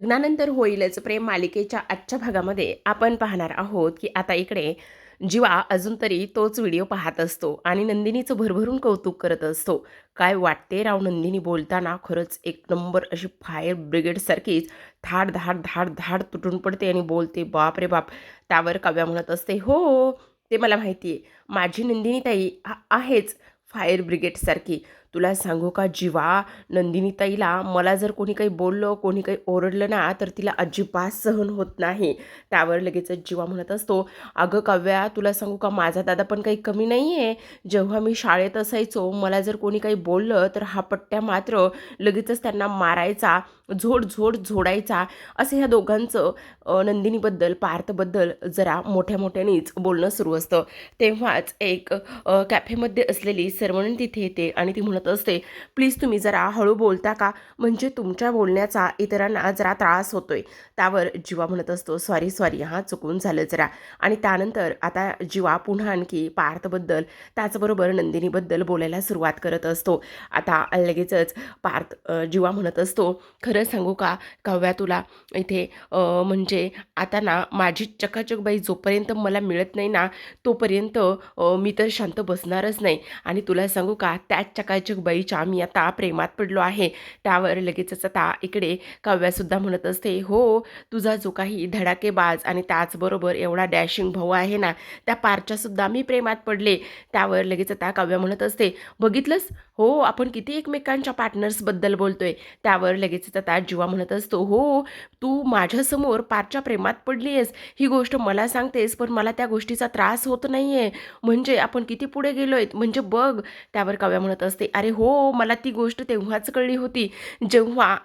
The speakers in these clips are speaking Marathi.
लग्नानंतर होईलच प्रेम मालिकेच्या आजच्या भागामध्ये आपण पाहणार आहोत की आता इकडे जीवा अजून तरी तोच व्हिडिओ पाहत असतो आणि नंदिनीचं भरभरून कौतुक करत असतो. काय वाटते राव, नंदिनी बोलताना खरंच एक नंबर अशी फायर ब्रिगेडसारखीच धाड धाड धाड धाड तुटून पडते आणि बोलते. बाप रे बाप. त्यावर काव्या म्हणत असते, हो हो, ते मला माहिती आहे, माझी नंदिनी ताई आहेच फायर ब्रिगेडसारखी. तुला सांगू का जीवा, नंदिनी ताईला मला जर कोणी काही बोललं, कोणी काही ओरडलं ना, तर तिला अजिबात सहन होत नाही. त्यावर लगेचच जीवा म्हणत असतो, अगं काव्या, तुला सांगू का, माझा दादा पण काही कमी नाही आहे. जेव्हा मी शाळेत असायचो, मला जर कोणी काही बोललं तर हा पट्ट्या मात्र लगेचच त्यांना मारायचा, झोड झोड झोडायचा. असं ह्या दोघांचं नंदिनीबद्दल, पार्थबद्दल जरा मोठ्या मोठ्यानेच बोलणं सुरू असतं. तेव्हाच एक कॅफेमध्ये असलेली सर्वण तिथे येते आणि ती म्हणत असते, प्लीज तुम्ही जरा हळू बोलता का, म्हणजे तुमच्या बोलण्याचा इतरांना जरा त्रास होतोय. त्यावर जीवा म्हणत असतो, सॉरी सॉरी, हां चुकून झालं जरा. आणि त्यानंतर आता जीवा पुन्हा आणखी पार्थबद्दल, त्याचबरोबर नंदिनीबद्दल बोलायला सुरुवात करत असतो. आता लगेचच पार्थ जीवा म्हणत असतो, खरं सांगू का काव्या तुला, इथे म्हणजे आता ना माझी चकाचक बाई जोपर्यंत मला मिळत नाही ना, तोपर्यंत मी तर शांत बसणारच नाही. आणि तुला सांगू का, त्याच चकाचक बाईच्या मी आता प्रेमात पडलो आहे. त्यावर लगेचच आता इकडे काव्यासुद्धा म्हणत असते, हो, तुझा जो काही धडाकेबाज आणि त्याचबरोबर एवढा डॅशिंग भाऊ आहे ना, त्या पारच्यासुद्धा मी प्रेमात पडले. त्यावर लगेच आता काव्या म्हणत असते, बघितलंस, हो, आपण किती एकमेकांच्या पार्टनर्सबद्दल बोलतोय. त्यावर लगेचच आता जीवा म्हणत असतो, हो, तू माझ्यासमोर पारच्या प्रेमात पडली आहेस, ही गोष्ट मला सांगतेस, पण मला त्या गोष्टीचा त्रास होत नाही आहे. म्हणजे आपण किती पुढे गेलो आहेत, म्हणजे बघ. त्यावर काव्या म्हणत असते, अरे हो, मला ती गोष्ट तेव्हाच कळली होती, जेव्हा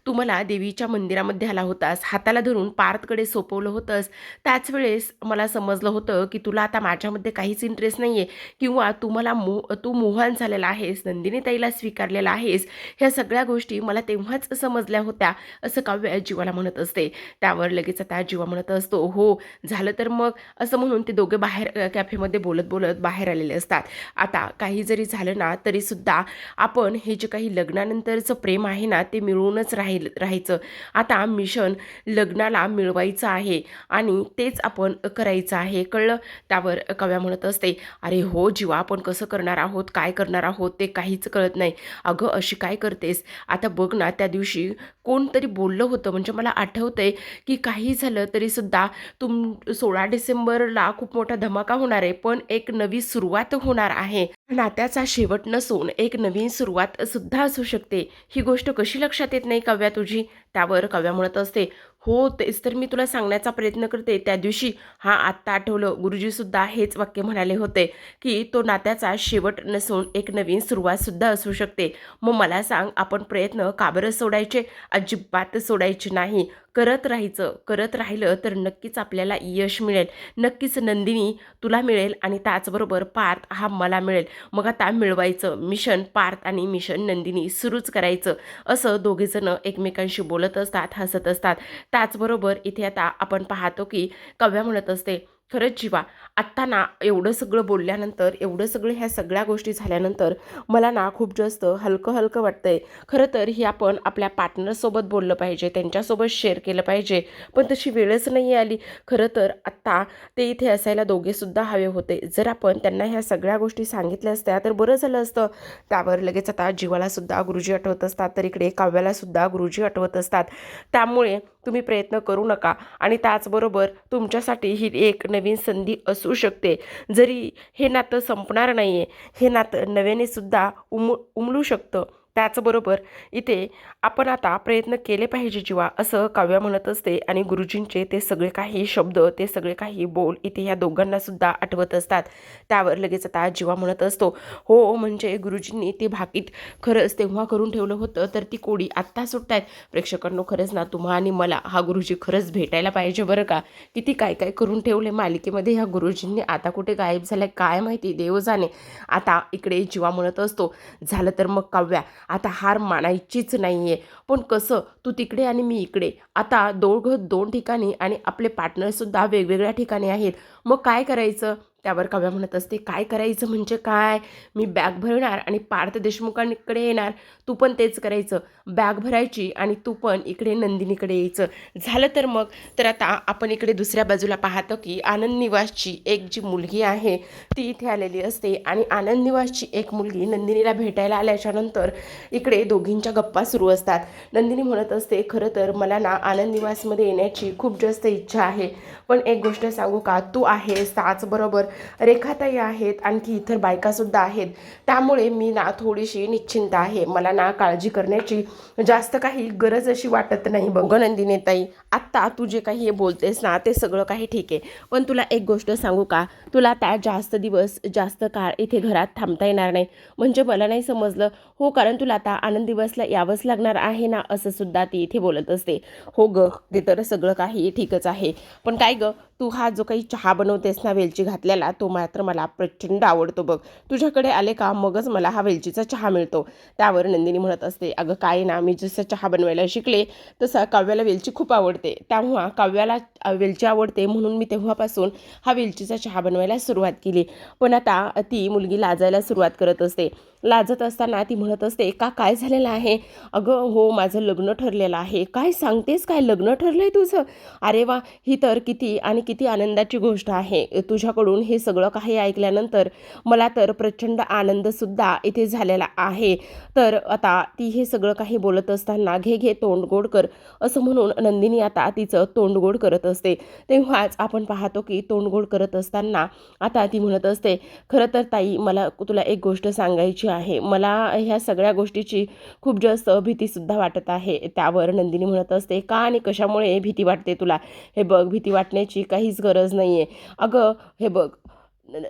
तू मला देवीच्या मंदिरामध्ये आला होतास, हाताला धरून पार्थकडे सोपवलं होतंस. त्याच वेळेस मला समजलं होतं की तुला आता माझ्यामध्ये काहीच इंटरेस्ट नाही आहे, किंवा तू मोहन झालेला आहेस, नंदिनी ताईला स्वीकारलेला आहेस. ह्या सगळ्या गोष्टी मला तेव्हाच समजल्या होत्या, असं काव्य जीवाला म्हणत असते. त्यावर लगेच आता जीवा म्हणत असतो, हो, झालं तर मग, असं म्हणून ते दोघे बाहेर कॅफेमध्ये बोलत बोलत बाहेर आलेले असतात. आता काही जरी झालं ना तरीसुद्धा आपण हे जे काही लग्नानंतरचं प्रेम आहे ना, ते मिळवूनच राहायचं. आता मिशन लग्नाला मिळवायचं आहे आणि तेच आपण करायचं आहे, कळलं. त्यावर काव्या म्हणत असते, अरे हो जीवा, आपण कसं करणार आहोत, काय करणार आहोत, ते काहीच कळत नाही. अगं अशी काय करतेस, आता बघ ना, त्या दिवशी कोणतरी बोललं होतं, म्हणजे मला आठवतंय की काही झालं तरीसुद्धा 16 डिसेंबरला खूप मोठा धमाका होणार आहे, पण एक नवी सुरुवात होणार आहे. नात्याचा शेवट नसून एक नवीन सुरुवात सुद्धा असू शकते. ही गोष्ट कशी लक्षात येत नाही काव्या तुझी. त्यावर काव्या म्हणत असते, हो, तेच तर मी तुला सांगण्याचा प्रयत्न करते. त्या दिवशी, हां आत्ता आठवलं, गुरुजीसुद्धा हेच वाक्य म्हणाले होते की तो नात्याचा शेवट नसून एक नवीन सुरुवातसुद्धा असू शकते. मग मला सांग, आपण प्रयत्न का बरं सोडायचे? अजिबात सोडायचे नाही. करत राहायचं. करत राहिलं तर नक्कीच आपल्याला यश मिळेल. नक्कीच नंदिनी तुला मिळेल आणि त्याचबरोबर पार्थ हा मला मिळेल. मग आता मिळवायचं. मिशन पार्थ आणि मिशन नंदिनी सुरूच करायचं. असं दोघेजणं एकमेकांशी बोलत असतात, हसत असतात. त्याचबरोबर इथे आता आपण पाहतो की काव्या म्हणत असते, खरंच जीवा, आत्ता ना एवढं सगळं बोलल्यानंतर, एवढं सगळं ह्या सगळ्या गोष्टी झाल्यानंतर मला ना खूप जास्त हलकं हलकं वाटतंय. खरं तर ही आपण आपल्या पार्टनरसोबत बोललं पाहिजे, त्यांच्यासोबत शेअर केलं पाहिजे, पण तशी वेळच नाही आली. खरं तर आत्ता ते इथे असायला दोघेसुद्धा हवे होते. जर आपण त्यांना ह्या सगळ्या गोष्टी सांगितल्या असत्या तर बरं झालं असतं. त्यावर लगेच आता जीवालासुद्धा गुरुजी आठवत असतात, तर इकडे काव्यालासुद्धा गुरुजी आठवत असतात. त्यामुळे तुम्ही प्रयत्न करू नका आणि त्याचबरोबर तुमच्यासाठी ही एक नवीन संधी असू शकते. जरी हे नातं संपणार नाही आहे, हे नातं नव्याने सुद्धा उमलू शकतं. त्याचबरोबर इथे आपण आता प्रयत्न केले पाहिजे जीवा, असं काव्या म्हणत असते. आणि गुरुजींचे ते सगळे काही शब्द, ते सगळे काही बोल इथे ह्या दोघांनासुद्धा आठवत असतात. त्यावर लगेच आता जीवा म्हणत असतो, हो, म्हणजे गुरुजींनी ते भाकीत खरंच तेव्हा करून ठेवलं होतं, तर ती कोडी आत्ता सुटतायत. प्रेक्षकांनो, खरंच ना, तुम्हा आणि मला हा गुरुजी खरंच भेटायला पाहिजे बरं का. किती काय काय करून ठेवले मालिकेमध्ये ह्या गुरुजींनी, आता कुठे गायब झालाय काय माहिती, देव जाणे. आता इकडे जीवा म्हणत असतो, झालं तर मग काव्या, आता हार मानायचीच नाही आहे. पण कसं, तू तिकडे आणि मी इकडे, आता दोघं दोन ठिकाणी आणि आपले पार्टनरसुद्धा वेगवेगळ्या ठिकाणी आहेत. मग काय करायचं? त्यावर काव्या म्हणत असते, काय करायचं म्हणजे काय? मी बॅग भरणार आणि पार्थ देशमुखांकडे येणार. तू पण तेच करायचं. बॅग भरायची आणि तू पण इकडे नंदिनीकडे यायचं. झालं तर मग. तर आता आपण इकडे दुसऱ्या बाजूला पाहतो की आनंद निवासची एक जी मुलगी आहे ती इथे आलेली असते आणि आनंद निवासची एक मुलगी नंदिनीला भेटायला आल्याच्यानंतर इकडे दोघींच्या गप्पा सुरू असतात. नंदिनी म्हणत असते, खरं तर मला ना आनंद निवासमध्ये येण्याची खूप जास्त इच्छा आहे, पण एक गोष्ट सांगू का, तू आहेस त्याचबरोबर रेखाताई आहेत, आणखी इतर बायकासुद्धा आहेत, त्यामुळे मी ना थोडीशी निश्चिंत आहे. मला ना काळजी करण्याची जास्त काही गरज अशी वाटत नाही. बघ नंदिनी ताई, आत्ता तू जे काही हे बोलतेस ना ते सगळं काही ठीक आहे, पण तुला एक गोष्ट सांगू का, तुला आता जास्त दिवस जास्त काळ इथे घरात थांबता येणार नाही. म्हणजे मला नाही समजलं. हो, कारण तुला आता आनंद दिवसला यावंच लागणार आहे ना, असं सुद्धा ती इथे बोलत असते. हो ग, ते तर सगळं काही ठीकच आहे, पण काय ग, तू हा जो काही चहा बनवतेस ना वेलची घातलेला, तो मात्र मला प्रचंड आवडतो बघ. तुझ्याकडे आले का मगच मला हा वेलचीचा चहा मिळतो. त्यावर नंदिनी म्हणत असते, अगं काय ना, मी जसं चहा बनवायला शिकले तसं काव्याला वेलची खूप आवडते, तेव्हा काव्याला वेलची आवडते म्हणून मी तेव्हापासून हा वेलचीचा चहा बनवायला सुरुवात केली. पण आता ती मुलगी लाजायला सुरुवात करत असते. लाजत असताना ती म्हणत असते, का काय झालेलं आहे? अगं हो, माझं लग्न ठरलेलं आहे. काय सांगतेस, काय लग्न ठरलंय तुझं? अरे वा, ही तर किती आणि किती आनंदाची गोष्ट आहे. तुझ्याकडून हे सगळं काही ऐकल्यानंतर मला तर प्रचंड आनंदसुद्धा इथे झालेला आहे. तर आता ती हे सगळं काही बोलत असताना घे घे तोंड गोड कर, असं म्हणून नंदिनी आता तिचं तोंड गोड करत असते. तेव्हाच आपण पाहतो की तोंड गोड करत असताना आता ती म्हणत असते, खरं तर ताई, मला तुला एक गोष्ट सांगायची आहे. मला ह्या सगळ्या गोष्टीची खूप जास्त भीतीसुद्धा वाटत आहे. त्यावर नंदिनी म्हणत असते, का आणि कशामुळे भीती वाटते तुला? हे बघ, भीती वाटण्याची काहीच गरज नाही आहे. अगं हे बघ,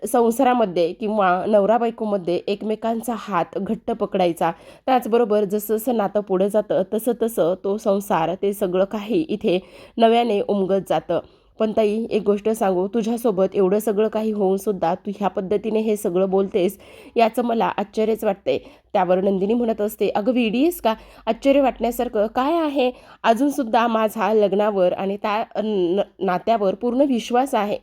संसारामध्ये किंवा नवरा बायकोमध्ये एकमेकांचा हात घट्ट पकडायचा. त्याचबरोबर जसं जसं नातं पुढे जातं तसं तसं तो संसार, ते सगळं काही इथे नव्याने उमगत जातं. पण ताई, एक गोष्ट सांगू, तुझ्यासोबत एवढं सगळं काही होऊन सुद्धा तू ह्या पद्धतीने हे सगळं बोलतेस, याचं मला आश्चर्यच वाटते. त्यावर नंदिनी म्हणत असते, अगं वेडी आहेस का? आश्चर्य वाटण्यासारखं काय आहे? अजूनसुद्धा माझा लग्नावर आणि त्या नात्यावर पूर्ण विश्वास आहे.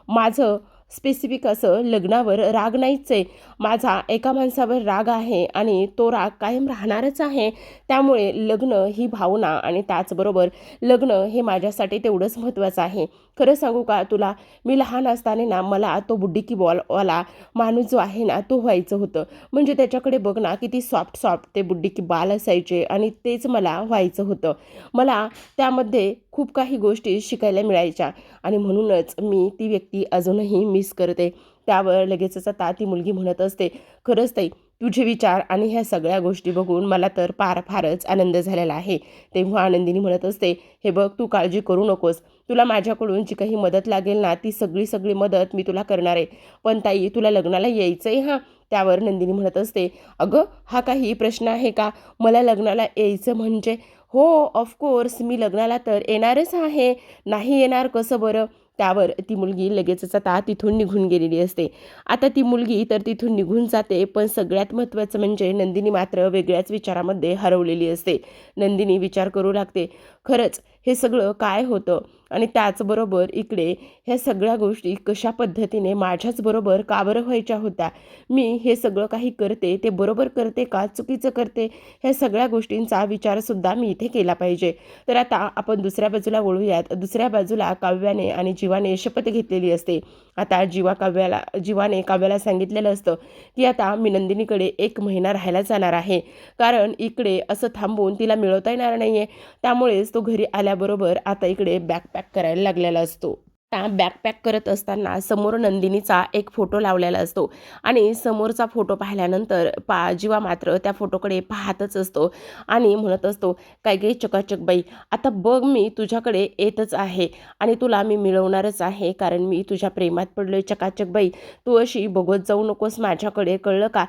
माझं स्पेसिफिक असं लग्नावर राग नाहीच आहे. माझा एका माणसावर राग आहे आणि तो राग कायम राहणारच आहे. त्यामुळे लग्न ही भावना आणि त्याचबरोबर लग्न हे माझ्यासाठी तेवढंच महत्त्वाचं आहे. खरं सांगू का तुला, मी लहान असताना ना मला तो बुड्डी की बॉलवाला माणूस जो आहे ना तो व्हायचं होतं. म्हणजे त्याच्याकडे बघ ना, किती सॉफ्ट सॉफ्ट ते बुड्डी की बाल असायचे आणि तेच मला व्हायचं होतं. मला त्यामध्ये खूप काही गोष्टी शिकायला मिळायच्या आणि म्हणूनच मी ती व्यक्ती अजूनही मिस करते. त्यावर लगेचच आता ती मुलगी म्हणत असते, खरंच ताई, तुझे विचार आणि ह्या सगळ्या गोष्टी बघून मला तर फारच आनंद झालेला आहे. तेव्हा आनंदिनी म्हणत असते, हे बघ, तू काळजी करू नकोस. तुला माझ्याकडून जी काही मदत लागेल ना, ती सगळी मदत मी तुला करणार आहे. पण ताई, तुला लग्नाला यायचं आहे हां. त्यावर नंदिनी म्हणत असते, अगं हा काही प्रश्न आहे का? मला लग्नाला यायचं म्हणजे हो, ऑफकोर्स मी लग्नाला तर येणारच आहे. नाही येणार कसं बरं? त्यावर ती मुलगी लगेचच आता तिथून निघून गेलेली असते. आता ती मुलगी तर तिथून निघून जाते, पण सगळ्यात महत्त्वाचं म्हणजे नंदिनी मात्र वेगळ्याच विचारामध्ये हरवलेली असते. नंदिनी विचार करू लागते, खरंच हे सगळं काय होतं? आणि त्याचबरोबर इकडे ह्या सगळ्या गोष्टी कशा पद्धतीने माझ्याचबरोबर का बरं व्हायच्या होत्या? मी हे सगळं काही करते ते बरोबर करते का चुकीचं करते? ह्या सगळ्या गोष्टींचा विचारसुद्धा मी इथे केला पाहिजे. तर आता आपण दुसऱ्या बाजूला वळूयात. दुसऱ्या बाजूला काव्याने आणि जीवाने शपथ घेतलेली असते. आता जीवाने काव्याला सांगितलेलं असतं की आता मी नंदिनीकडे 1 महिना राहायला जाणार आहे, कारण इकडे असं थांबून तिला मिळवता येणार नाही आहे. त्यामुळेच तो घरी आल्याबरोबर आता इकडे बॅग करायला लागलेला असतो. आता बॅग करत असताना समोर नंदिनीचा एक फोटो लावलेला असतो आणि समोरचा फोटो पाहिल्यानंतर जीवा मात्र त्या फोटोकडे पाहतच असतो आणि म्हणत असतो, काय गे चकाचक बाई, आता बघ, मी तुझ्याकडे येतच आहे आणि तुला मी मिळवणारच आहे, कारण मी तुझ्या प्रेमात पडलोय चकाचक बाई. तू अशी बघत जाऊ नकोस माझ्याकडे, कळलं का?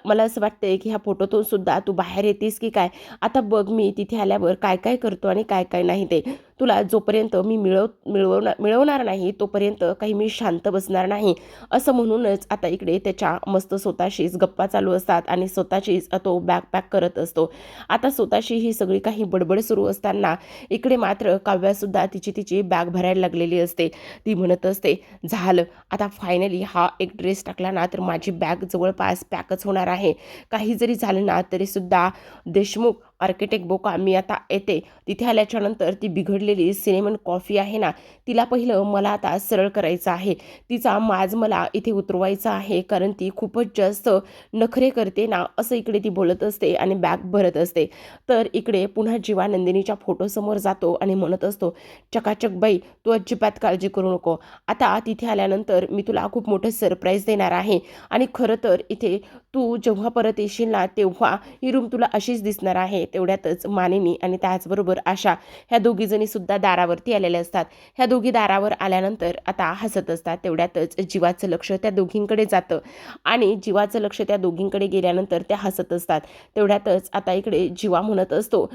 मला असं वाटतंय की ह्या फोटोतून सुद्धा तू बाहेर येतेस की काय? आता बघ, मी तिथे आल्यावर काय काय करतो आणि काय काय नाही ते. तुला जोपर्यंत मी मिळवणार नाही तोपर्यंत काही मी शांत बसणार नाही, असं म्हणूनच आता इकडे त्याच्या मस्त स्वतःशीच गप्पा चालू असतात आणि स्वतःचीच तो बॅग पॅक करत असतो. आता स्वतःशी ही सगळी काही बडबड सुरू असताना इकडे मात्र काव्यासुद्धा तिची बॅग भरायला लागलेली असते. ती म्हणत असते, झालं आता फायनली हा एक ड्रेस टाकला ना तर माझी बॅग जवळपास पॅकच होणार आहे. काही जरी झालं ना तरीसुद्धा देशमुख आर्किटेक्ट बोका मी आता येते. तिथे आल्याच्यानंतर ती बिघडलेली सिनेमन कॉफी आहे ना, तिला पहिलं मला आता सरळ करायचं आहे. तिचा माज मला इथे उतरवायचा आहे, कारण ती खूपच जास्त नखरे करते ना, असं इकडे ती बोलत असते आणि बॅग भरत असते. तर इकडे पुन्हा जीवा नंदिनीच्या फोटोसमोर जातो आणि म्हणत असतो, चकाचक बाई तू अजिबात काळजी करू नको. आता तिथे आल्यानंतर मी तुला खूप मोठं सरप्राईज देणार आहे आणि खरं तर इथे तू जेव्हा परत येशील ना तेव्हा ही रूम तुला अशीच दिसणार आहे. तेवढ्यातच मानिनी आणि त्याचबरोबर आशा ह्या दोघीजणी सुद्धा दारावरती आलेल्या असतात. ह्या दोघी दारावर आल्यानंतर आता हसत असतात. तेवढ्यातच जीवाचं लक्ष त्या दोघींकडे जातं आणि जीवाचं लक्ष त्या दोघींकडे गेल्यानंतर त्या हसत असतात. तेवढ्यातच आता इकडे जीवा म्हणत असतो,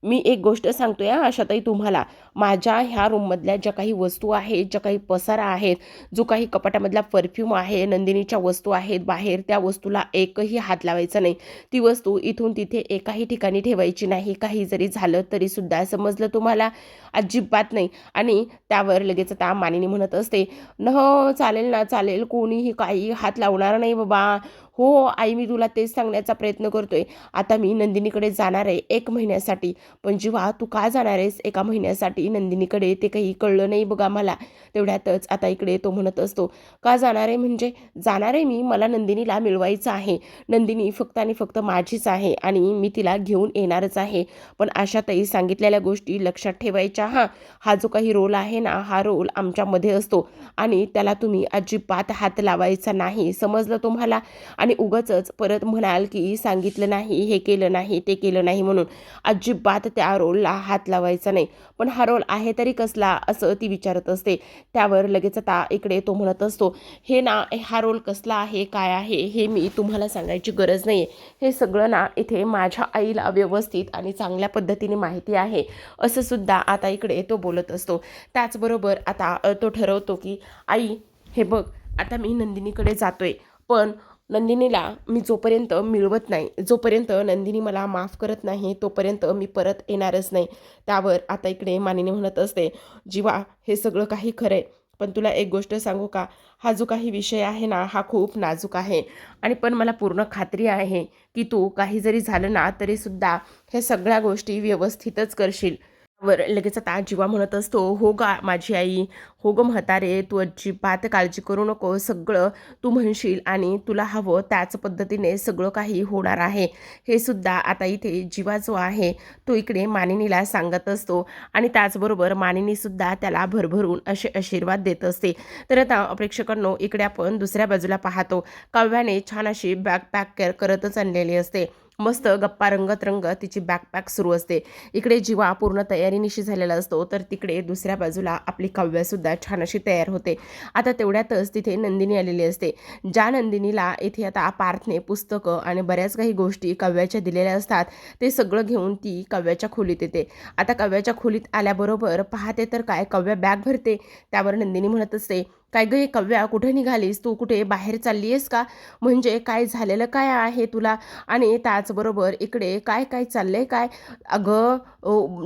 मी एक गोष्ट सांगतोय हा आशाताई तुम्हाला, माझ्या ह्या रूममधल्या ज्या काही वस्तू आहेत, ज्या काही पसारा आहेत, जो काही कपाटामधला परफ्यूम आहे, नंदिनीच्या वस्तू आहेत बाहेर, त्या वस्तूला एकही हात लावायचा नाही. ती वस्तू इथून तिथे एकाही ठिकाणी ठेवायची नाही. काही जरी झालं तरीसुद्धा समजलं तुम्हाला, अजिबात नाही. आणि त्यावर लगेच आता मानिनी म्हणत असते, न चालेल ना चालेल, कोणीही काही हात लावणार नाही बाबा. हो आई मी तुला तेच सांगण्याचा प्रयत्न करतोय. आता मी नंदिनीकडे जाणार आहे 1 महिन्यासाठी. पण जेव्हा तू का जाणार आहेस 1 महिन्यासाठी नंदिनीकडे ते काही कळलं नाही बघा मला. तेवढ्यातच आता इकडे तो म्हणत असतो, का जाणार आहे म्हणजे? जाणार आहे मी, मला नंदिनीला मिळवायचं आहे. नंदिनी फक्त आणि फक्त माझीच आहे आणि मी तिला घेऊन येणारच आहे. पण आशाताई सांगितलेल्या गोष्टी लक्षात ठेवायच्या हां. हा जो काही रोल आहे ना, हा रोल आमच्यामध्ये असतो आणि त्याला तुम्ही अजिबात हात लावायचा नाही. समजलं तुम्हाला? आणि उगाचच परत म्हणाल की सांगितलं नाही, हे केलं नाही, ते केलं नाही म्हणून. अजिबात त्या रोलला हात लावायचा नाही. पण हा रोल आहे तरी कसला असं ती विचारत असते. त्यावर लगेच आता इकडे तो म्हणत असतो, हे ना हा रोल कसला आहे, काय आहे हे मी तुम्हाला सांगायची गरज नाही आहे. हे सगळं ना इथे माझ्या आईला व्यवस्थित आणि चांगल्या पद्धतीने माहिती आहे, असं सुद्धा आता इकडे तो बोलत असतो. त्याचबरोबर आता तो ठरवतो की आई हे बघ, आता मी नंदिनीकडे जातोय, पण नंदिनीला मी जोपर्यंत मिळवत नाही, जोपर्यंत नंदिनी मला माफ करत नाही तोपर्यंत मी परत येणारच नाही. त्यावर आता इकडे मानिनी म्हणत असते, जीवा हे सगळं काही खरं आहे, पण तुला एक गोष्ट सांगू का, हा जो काही विषय आहे ना हा खूप नाजूक आहे आणि पण मला पूर्ण खात्री आहे की तू काही जरी झालं ना तरीसुद्धा हे सगळ्या गोष्टी व्यवस्थितच करशील. वर लगेच आता जीवा म्हणत असतो, हो गा माझी आई, हो गं म्हातारे, तू अजिबात काळजी करू नको, सगळं तू म्हणशील आणि तुला हवं त्याच पद्धतीने सगळं काही होणार आहे. हे सुद्धा आता इथे जीवा जो आहे तो इकडे मानिनीला सांगत असतो आणि त्याचबरोबर मानिनीसुद्धा त्याला भरभरून असे आशीर्वाद देत असते. तर आता प्रेक्षकांनो इकडे आपण दुसऱ्या बाजूला पाहतो, काव्याने छान अशी बॅग पॅक करतच आणलेली असते. मस्त गप्पा रंगत रंगत तिची बॅकपॅक सुरू असते. इकडे जीवा पूर्ण तयारीनिशी झालेला असतो, तर तिकडे दुसऱ्या बाजूला आपली काव्यासुद्धा छान अशी तयार होते. आता तेवढ्यातच तिथे नंदिनी आलेली असते. ज्या नंदिनीला इथे आता पार्थने पुस्तकं आणि बऱ्याच काही गोष्टी काव्याच्या दिलेल्या असतात, ते सगळं घेऊन ती काव्याच्या खोलीत येते. आता काव्याच्या खोलीत आल्याबरोबर पाहते तर काय, काव्या बॅग भरते. त्यावर नंदिनी म्हणत असते, काय गं काव्या कुठे निघालीस तू, कुठे बाहेर चालली आहेस का? म्हणजे काय झालेलं काय आहे तुला? आणि त्याचबरोबर इकडे काय काय चाललंय काय? अगं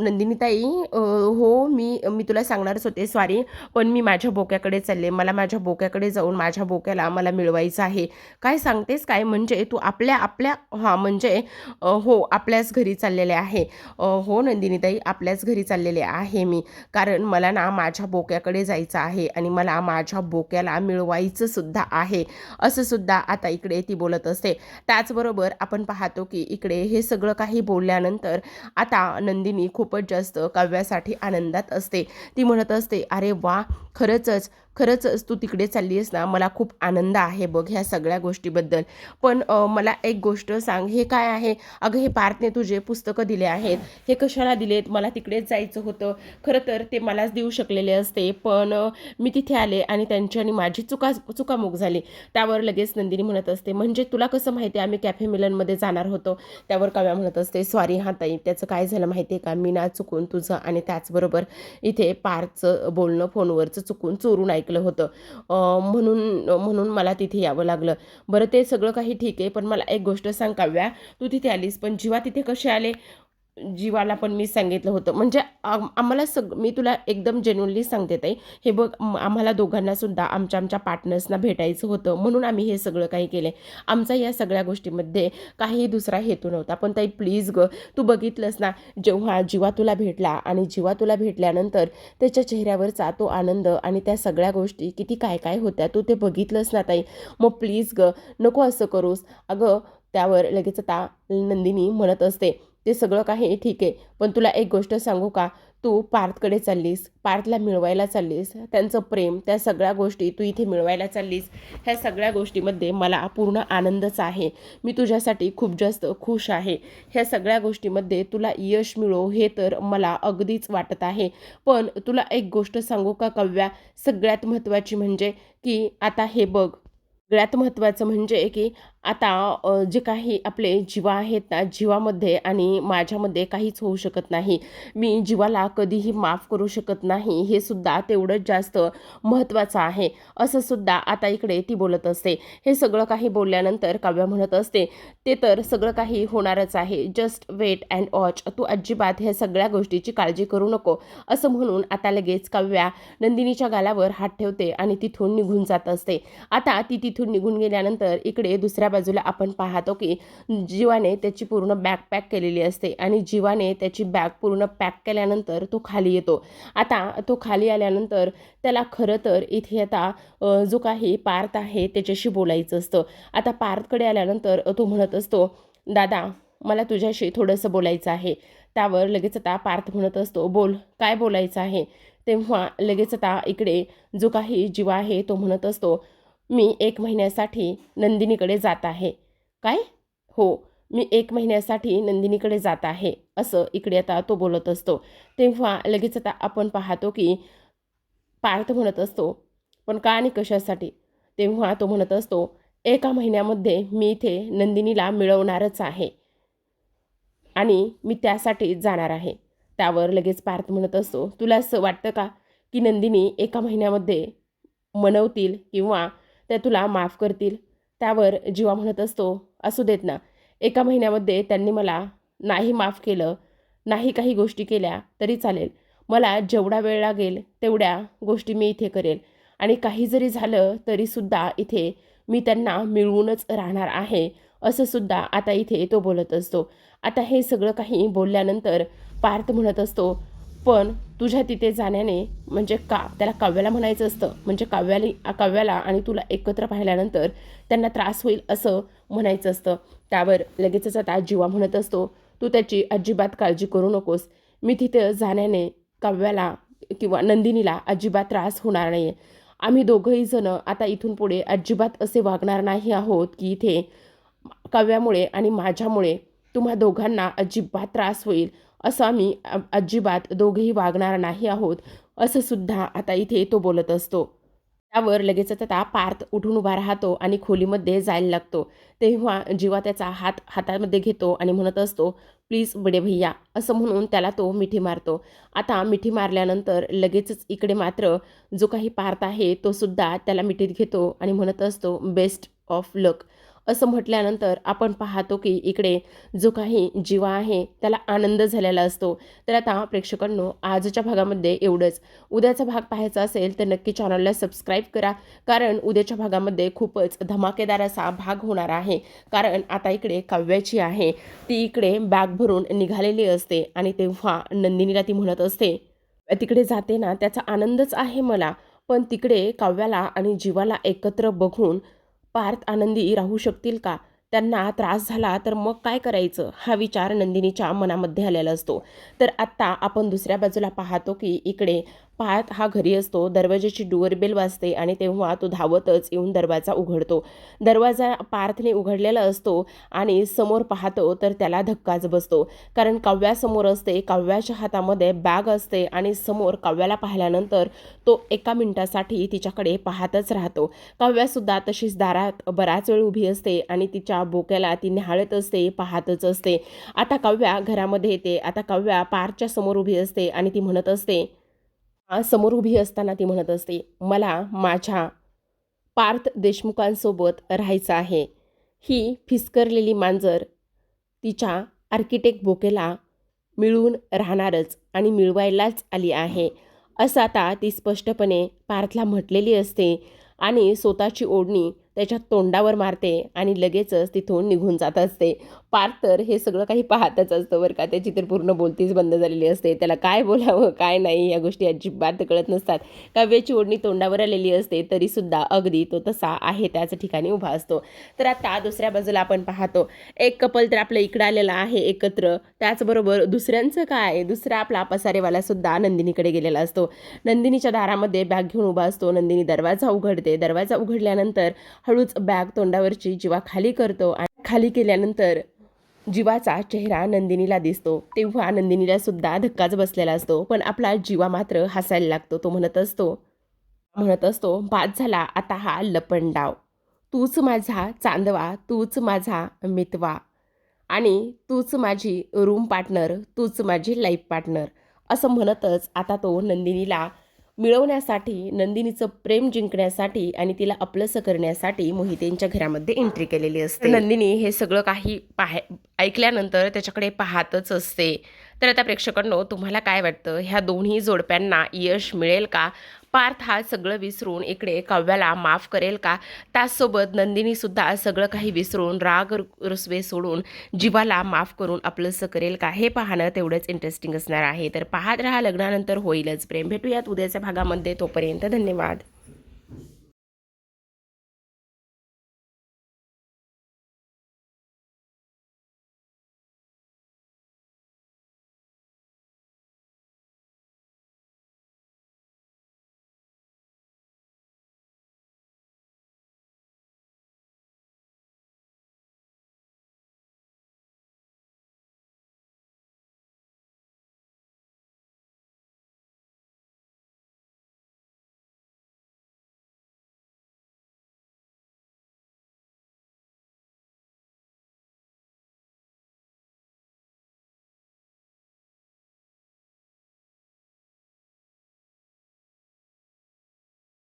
नंदिनीताई, हो मी मी तुला सांगणारच होते, सॉरी, पण मी माझ्या बोक्याकडे चालले. मला माझ्या बोक्याकडे जाऊन माझ्या बोक्याला मला मिळवायचं आहे. काय सांगतेस काय? म्हणजे तू आपल्या आपल्या हां म्हणजे हो आपल्याच घरी चाललेले आहे. हो नंदिनीताई आपल्याच घरी चाललेले आहे मी, कारण मला ना माझ्या बोक्याकडे जायचं आहे आणि मला माझ्या बोक्याला मिळवायचं सुद्धा आहे, असं सुद्धा आता इकडे ती बोलत असते. त्याचबरोबर आपण पाहतो की इकडे हे सगळं काही बोलल्यानंतर आता नंदिनी खूपच जास्त काव्यासाठी आनंदात असते. ती म्हणत असते, अरे वा, खरंच खरंच तू तिकडे चालली आहेस ना, मला खूप आनंद आहे बघ ह्या सगळ्या गोष्टीबद्दल. पण मला एक गोष्ट सांग, हे काय आहे? अगं हे पार्थने तुझे पुस्तकं दिले आहेत, हे कशाला दिलेत? मला तिकडेच जायचं होतं. खरं तर ते मलाच देऊ शकलेले असते, पण मी तिथे आले आणि त्यांच्यानी माझी चुकामुक झाली. त्यावर लगेच नंदिनी म्हणत असते, म्हणजे तुला कसं माहिती आम्ही कॅफे मिलनमध्ये जाणार होतो? त्यावर काव्या म्हणत असते, सॉरी हां ताई, त्याचं काय झालं माहिती आहे का, मी ना चुकून तुझं आणि त्याचबरोबर इथे पार्थचं बोलणं फोनवरचं चुकून चोरून ऐकलं होतं. म्हणून म्हणून मला तिथे यावं लागलं. बरं ते सगळं काही ठीक आहे, पण मला एक गोष्ट सांग काव्या, तू तिथे आलीस, पण जीवा तिथे कसे आले? जीवाला पण मी सांगितलं होतं. म्हणजे आम्हाला मी तुला एकदम जेन्युइनली सांगते ताई, हे बघ आम्हाला दोघांना सुद्धा आमच्या पार्टनर्सना भेटायचं होतं, म्हणून आम्ही हे सगळं काही केलं. आमचा या सगळ्या गोष्टीमध्ये काही दुसरा हेतू नव्हता. पण ताई प्लीज गं, तू बघितलंस ना, जेव्हा जीवा तुला भेटला आणि जीवा तुला भेटल्यानंतर त्याच्या चेहऱ्यावरचा तो आनंद आणि त्या सगळ्या गोष्टी किती काय काय होत्या, तू ते बघितलंस ना ताई. मग प्लीज गं, नको असं करूस. अगं त्यावर लगेच आता नंदिनी म्हणत असते, ते सगळं काही ठीक आहे, पण तुला एक गोष्ट सांगू का? तू पार्थकडे चाललीस, पार्थला मिळवायला चाललीस, त्यांचं प्रेम, त्या सगळ्या गोष्टी तू इथे मिळवायला चाललीस. ह्या सगळ्या गोष्टीमध्ये मला पूर्ण आनंदच आहे. मी तुझ्यासाठी खूप जास्त खुश आहे. ह्या सगळ्या गोष्टीमध्ये तुला यश मिळो हे तर मला अगदीच वाटत आहे. पण तुला एक गोष्ट सांगू का काव्या? सगळ्यात महत्त्वाची म्हणजे की आता हे बघ, सगळ्यात महत्त्वाचं म्हणजे की आता जे काही आपले जीवा आहेत ना, जीवामध्ये आणि माझ्यामध्ये काहीच होऊ शकत नाही. मी जीवाला कधीही माफ करू शकत नाही, हे सुद्धा तेवढंच जास्त महत्त्वाचं आहे, असं सुद्धा आता इकडे ती बोलत असते. हे सगळं काही बोलल्यानंतर काव्या म्हणत असते, ते तर सगळं काही होणारच आहे. Just wait and watch. तू अजिबात ह्या सगळ्या गोष्टीची काळजी करू नको, असं म्हणून आता लगेच काव्या नंदिनीच्या गालावर हात ठेवते आणि तिथून निघून जात असते. आता ती तिथून निघून गेल्यानंतर इकडे दुसऱ्या बाजूला आपण पाहतो की जीवाने त्याची पूर्ण बॅग पॅक केलेली असते आणि जीवाने त्याची बॅग पूर्ण पॅक केल्यानंतर तो खाली येतो. आता तो खाली आल्यानंतर त्याला खरं तर इथे आता जो काही पार्थ आहे त्याच्याशी बोलायचं असतं. आता पार्थकडे आल्यानंतर तो म्हणत असतो, दादा मला तुझ्याशी थोडंसं बोलायचं आहे. त्यावर लगेच आता पार्थ म्हणत असतो, बोल काय बोलायचं आहे? तेव्हा लगेच आता इकडे जो काही जीवा आहे तो म्हणत असतो, मी 1 महिन्यासाठी नंदिनीकडे जात आहे. काय? हो, मी 1 महिन्यासाठी नंदिनीकडे जात आहे, असं इकडे आता तो बोलत असतो. तेव्हा लगेच आता आपण पाहतो की पार्थ म्हणत असतो, पण का आणि कशासाठी? तेव्हा तो म्हणत असतो, 1 महिन्यामध्ये मी इथे नंदिनीला मिळवणारच आहे आणि मी त्यासाठीच जाणार आहे. त्यावर लगेच पार्थ म्हणत असतो, तुला असं वाटतं का की नंदिनी 1 महिन्यामध्ये मनवतील किंवा त्या तुला माफ करतील? त्यावर जीवा म्हणत असतो, असू देत ना. 1 महिन्यामध्ये त्यांनी मला नाही माफ केलं, नाही काही गोष्टी केल्या तरी चालेल. मला जेवढा वेळ लागेल तेवढ्या गोष्टी मी इथे करेल आणि काही जरी झालं तरीसुद्धा इथे मी त्यांना मिळवूनच राहणार आहे, असं सुद्धा आता इथे तो बोलत असतो. आता हे सगळं काही बोलल्यानंतर पार्थ म्हणत असतो, पण तुझ्या तिथे जाण्याने म्हणजे का त्याला काव्याला म्हणायचं असतं, म्हणजे काव्याला आणि तुला एकत्र पाहिल्यानंतर त्यांना त्रास होईल असं म्हणायचं असतं. त्यावर लगेचच आता जीवा म्हणत असतो, तू त्याची अजिबात काळजी करू नकोस. मी तिथं जाण्याने काव्याला किंवा नंदिनीला अजिबात त्रास होणार नाही. आम्ही दोघंही जण आता इथून पुढे अजिबात असे वागणार नाही आहोत की इथे काव्यामुळे आणि माझ्यामुळे तुम्हा दोघांना अजिबात त्रास होईल, असं आम्ही अजिबात दोघेही वागणार नाही आहोत, असं सुद्धा आता इथे तो बोलत असतो. त्यावर लगेचच आता पार्थ उठून उभा राहतो आणि खोलीमध्ये जायला लागतो. तेव्हा जीवा त्याचा हात हातामध्ये घेतो आणि म्हणत असतो, प्लीज बडे भैया, असं म्हणून त्याला तो मिठी मारतो. आता मिठी मारल्यानंतर लगेचच इकडे मात्र जो काही पार्थ आहे तो सुद्धा त्याला मिठीत घेतो आणि म्हणत असतो, बेस्ट ऑफ लक, असं म्हटल्यानंतर आपण पाहतो की इकडे जो काही जीवा आहे त्याला आनंद झालेला असतो. तर आता प्रेक्षकांनो, आजच्या भागामध्ये एवढंच. उद्याचा भाग पाहायचा असेल तर नक्की चॅनलला सबस्क्राईब करा, कारण उद्याच्या भागामध्ये खूपच धमाकेदार असा भाग होणार आहे. कारण आता इकडे काव्याची आहे, ती इकडे बॅग भरून निघालेली असते आणि तेव्हा नंदिनीला ती म्हणत असते, तिकडे जाते ना त्याचा आनंदच आहे मला, पण तिकडे काव्याला आणि जीवाला एकत्र बघून पार्थ आनंदी राहू शकतील का? त्यांना त्रास झाला तर मग काय करायचं? हा विचार नंदिनीच्या मनामध्ये आलेला असतो. तर आत्ता आपण दुसऱ्या बाजूला पाहतो की इकडे पार्थ हा घरी असतो. दरवाजाची डोअरबेल वाजते आणि तेव्हा तो धावतच येऊन दरवाजा उघडतो. दरवाजा पार्थने उघडलेला असतो आणि समोर पाहतो तर त्याला धक्काच बसतो. कारण काव्यासमोर असते. काव्याच्या हातामध्ये बॅग असते आणि समोर काव्याला पाहिल्यानंतर तो एका मिनिटासाठी तिच्याकडे पाहतच राहतो. काव्यासुद्धा तशीच दारात बराच वेळ उभी असते आणि तिच्या बोक्याला ती निहाळत असते, पाहतच असते. आता काव्या घरामध्ये येते. आता काव्या पार्थच्या समोर उभी असते आणि ती म्हणत असते, समोर उभी असताना ती म्हणत असते, मला माझ्या पार्थ देशमुखांसोबत राहायचं आहे. ही फिसकरलेली मांजर तिच्या आर्किटेक्ट बोकेला मिळून राहणारच आणि मिळवायलाच आली आहे, असं आता ती स्पष्टपणे पार्थला म्हटलेली असते आणि स्वतःची ओढणी त्याच्या तोंडावर मारते आणि लगेचच तिथून निघून जात असते. पार्थ तर हे सगळं काही पाहतच असतं बरं का. त्याची तर पूर्ण बोलतीच बंद झालेली असते. त्याला काय बोलावं काय नाही या गोष्टी अजिबात कळत नसतात. काव्याची ओढणी तोंडावर आलेली असते तरीसुद्धा अगदी तो तसा आहे त्याच ठिकाणी उभा असतो. तर आता दुसऱ्या बाजूला आपण पाहतो एक कपल तर आपलं इकडं आलेलं आहे एकत्र. त्याचबरोबर दुसऱ्यांचं काय, दुसरा आपला पसारेवालासुद्धा नंदिनीकडे गेलेला असतो. नंदिनीच्या दारामध्ये बॅग घेऊन उभा असतो. नंदिनी दरवाजा उघडते. दरवाजा उघडल्यानंतर हळूच बॅग तोंडावरची जीवा खाली करतो आणि खाली केल्यानंतर जीवाचा चेहरा नंदिनीला दिसतो. तेव्हा नंदिनीला सुद्धा धक्काच बसलेला असतो. पण आपला जीवा मात्र हसायला लागतो. तो म्हणत असतो बाद झाला आता हा लपंडाव. तूच माझा चांदवा, तूच माझा मितवा आणि तूच माझी रूम पार्टनर, तूच माझी लाईफ पार्टनर, असं म्हणतच आता तो नंदिनीला मिळवण्यासाठी, नंदिनीचं प्रेम जिंकण्यासाठी आणि तिला आपलंसं करण्यासाठी मोहितेंच्या घरामध्ये एंट्री केलेली असते. नंदिनी हे सगळं काही ऐकल्यानंतर त्याच्याकडे पाहतच असते. तर आता प्रेक्षकांनो, तुम्हाला काय वाटतं, ह्या दोन्ही जोडप्यांना यश मिळेल का? पार्थ हा सगळं विसरून इकडे काव्याला माफ करेल का? त्याचसोबत नंदिनीसुद्धा सगळं काही विसरून राग रुसवे सोडून जीवाला माफ करून आपलंसं करेल का? हे पाहणं तेवढंच इंटरेस्टिंग असणार आहे. तर पाहत राहा लग्नानंतर होईलच प्रेम. भेटूयात उद्याच्या भागामध्ये. तोपर्यंत धन्यवाद.